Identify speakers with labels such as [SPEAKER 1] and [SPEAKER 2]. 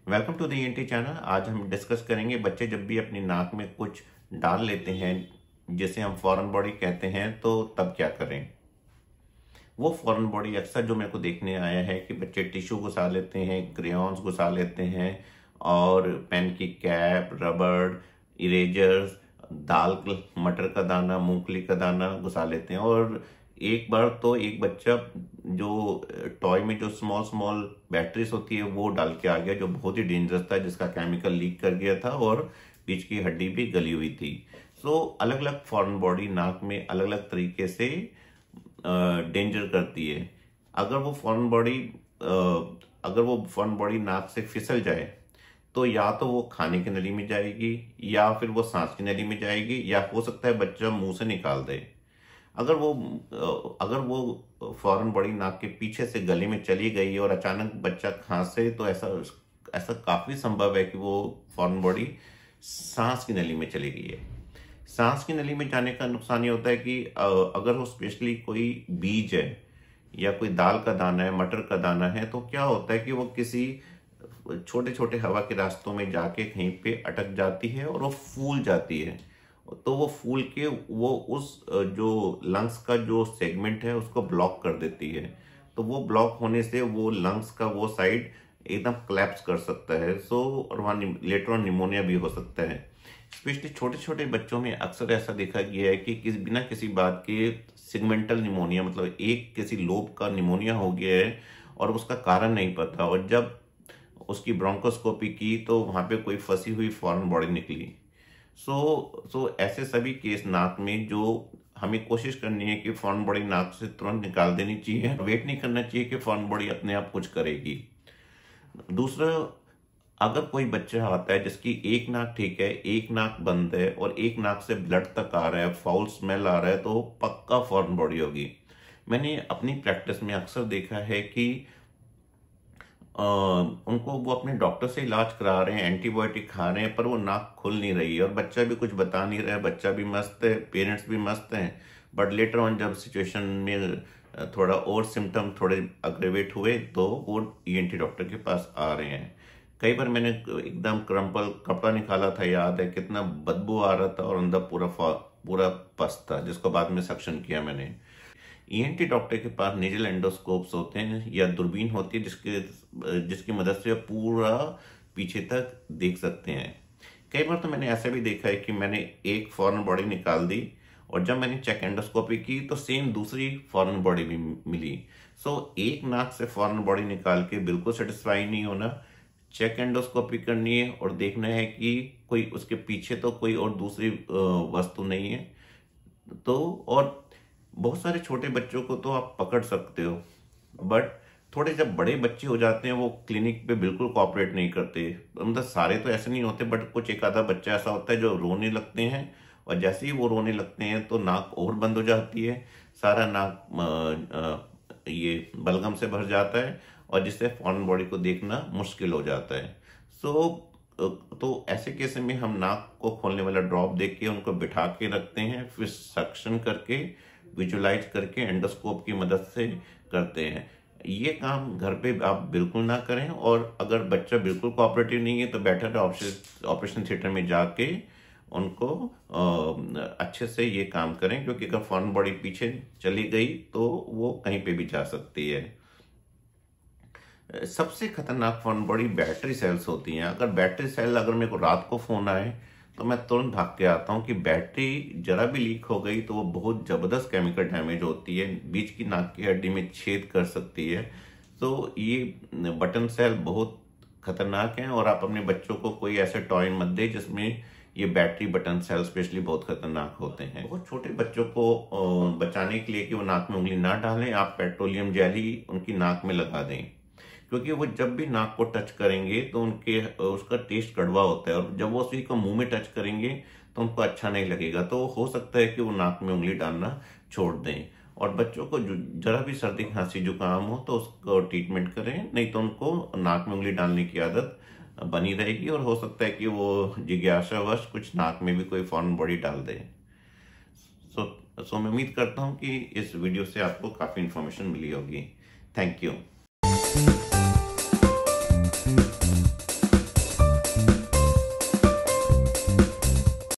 [SPEAKER 1] Welcome to the ENT channel. आज हम discuss करेंगे बच्चे जब भी अपनी नाक में कुछ डाल लेते हैं जिसे हम फॉरेन बॉडी कहते हैं तो तब क्या करें। वो फॉरेन बॉडी अक्सर जो मेरे को देखने आया है कि बच्चे टिश्यू घुसा लेते हैं, क्रेयॉन्स घुसा लेते हैं और पेन की कैप, रबड़, इरेजर्स, दाल, मटर का दाना, मूंगफली का दाना घुसा लेते हैं। और एक बार तो एक बच्चा जो टॉय में जो स्मॉल स्मॉल बैटरीज होती है वो डाल के आ गया, जो बहुत ही डेंजरस था, जिसका केमिकल लीक कर गया था और बीच की हड्डी भी गली हुई थी। सो अलग अलग फॉरेन बॉडी नाक में अलग अलग तरीके से डेंजर करती है। अगर वो फॉरेन बॉडी नाक से फिसल जाए तो या तो वो खाने की नली में जाएगी या फिर वो सांस की नली में जाएगी या हो सकता है बच्चा मुंह से निकाल दे। अगर वो फॉरेन बॉडी नाक के पीछे से गले में चली गई और अचानक बच्चा खांसे तो ऐसा काफी संभव है कि वो फॉरेन बॉडी सांस की नली में चली गई है। सांस की नली में जाने का नुकसान ये होता है कि अगर वो स्पेशली कोई बीज है या कोई दाल का दाना है, मटर का दाना है, तो क्या होता है कि वो किसी छोटे छोटे हवा के रास्तों में जाके कहीं पे अटक जाती है और वो फूल जाती है। तो वो फूल के वो उस जो लंग्स का जो सेगमेंट है उसको ब्लॉक कर देती है। तो वो ब्लॉक होने से वो लंग्स का वो साइड एकदम कोलैप्स कर सकता है। और वहाँ लेटर ऑन निमोनिया भी हो सकता है। स्पेशली छोटे छोटे बच्चों में अक्सर ऐसा देखा गया है कि बिना किसी बात के सेगमेंटल निमोनिया, मतलब एक किसी लोब का निमोनिया हो गया है और उसका कारण नहीं पता, और जब उसकी ब्रोंकोस्कोपी की तो वहां पे कोई फंसी हुई फॉरेन बॉडी निकली। ऐसे सभी केस नाक में जो हमें कोशिश करनी है कि फॉरेन बॉडी नाक से तुरंत निकाल देनी चाहिए। वेट नहीं करना चाहिए कि फॉरेन बॉडी अपने आप कुछ करेगी। दूसरा, अगर कोई बच्चा आता है जिसकी एक नाक ठीक है, एक नाक बंद है और एक नाक से ब्लड तक आ रहा है, फाउल स्मेल आ रहा है, तो पक्का फॉरेन बॉडी होगी। मैंने अपनी प्रैक्टिस में अक्सर देखा है कि उनको वो अपने डॉक्टर से इलाज करा रहे हैं, एंटीबायोटिक खा रहे हैं, पर वो नाक खुल नहीं रही है और बच्चा भी कुछ बता नहीं रहा है, बच्चा भी मस्त है, पेरेंट्स भी मस्त हैं। बट लेटर ऑन जब सिचुएशन में थोड़ा और सिम्टम थोड़े अग्रेवेट हुए तो वो ईएनटी डॉक्टर के पास आ रहे हैं। कई बार मैंने एकदम क्रम्पल कपड़ा निकाला था, याद है कितना बदबू आ रहा था और अंदर पूरा पस था, जिसको बाद में सक्शन किया मैंने। ईएनटी डॉक्टर के पास नेजल एंडोस्कोप्स होते हैं या दूरबीन होती है जिसकी मदद से पूरा पीछे तक देख सकते हैं। कई बार तो मैंने ऐसा भी देखा है कि मैंने एक फॉरेन बॉडी निकाल दी और जब मैंने चेक एंडोस्कोपी की तो सेम दूसरी फॉरेन बॉडी भी मिली। एक नाक से फॉरेन बॉडी निकाल के बिल्कुल सेटिस्फाई नहीं होना, चेक एंडोस्कोपी करनी है और देखना है कि कोई उसके पीछे तो कोई और दूसरी वस्तु नहीं है। और बहुत सारे छोटे बच्चों को तो आप पकड़ सकते हो, बट थोड़े जब बड़े बच्चे हो जाते हैं वो क्लिनिक पे बिल्कुल कोऑपरेट नहीं करते। मतलब सारे तो ऐसे नहीं होते, बट कुछ एक आधा बच्चा ऐसा होता है जो रोने लगते हैं और जैसे ही वो रोने लगते हैं तो नाक और बंद हो जाती है, सारा नाक ये बलगम से भर जाता है और जिससे फॉरेन बॉडी को देखना मुश्किल हो जाता है। तो ऐसे केस में हम नाक को खोलने वाला ड्रॉप देके के उनको बिठा के रखते हैं, फिर सक्शन करके विजुलाइज करके एंडोस्कोप की मदद से करते हैं। ये काम घर पे आप बिल्कुल ना करें, और अगर बच्चा बिल्कुल कोऑपरेटिव नहीं है तो बेटर ऑपरेशन थिएटर में जाके उनको अच्छे से ये काम करें, क्योंकि अगर फॉरेन बॉडी पीछे चली गई तो वो कहीं पे भी जा सकती है। सबसे खतरनाक फॉरेन बॉडी बैटरी सेल्स होती हैं। अगर मेरे को रात को फोन आए तो मैं तुरंत भाग के आता हूँ कि बैटरी जरा भी लीक हो गई तो वो बहुत जबरदस्त केमिकल डैमेज होती है, बीच की नाक की हड्डी में छेद कर सकती है। ये बटन सेल बहुत खतरनाक हैं और आप अपने बच्चों को कोई ऐसे टॉय मत दे जिसमें ये बैटरी बटन सेल स्पेशली बहुत खतरनाक होते हैं। बहुत छोटे बच्चों को बचाने के लिए कि वो नाक में उंगली ना डालें, आप पेट्रोलियम जेली उनकी नाक में लगा दें, क्योंकि वो जब भी नाक को टच करेंगे तो उसका टेस्ट कड़वा होता है और जब वो उसी को मुंह में टच करेंगे तो उनको अच्छा नहीं लगेगा। तो हो सकता है कि वो नाक में उंगली डालना छोड़ दें। और बच्चों को जरा भी सर्दी खांसी जुकाम हो तो उसको ट्रीटमेंट करें, नहीं तो उनको नाक में उंगली डालने की आदत बनी रहेगी और हो सकता है कि वो जिज्ञासावश कुछ नाक में भी कोई फॉरेन बॉडी डाल दे। मैं उम्मीद करता हूँ कि इस वीडियो से आपको काफी इंफॉर्मेशन मिली होगी। Thank you.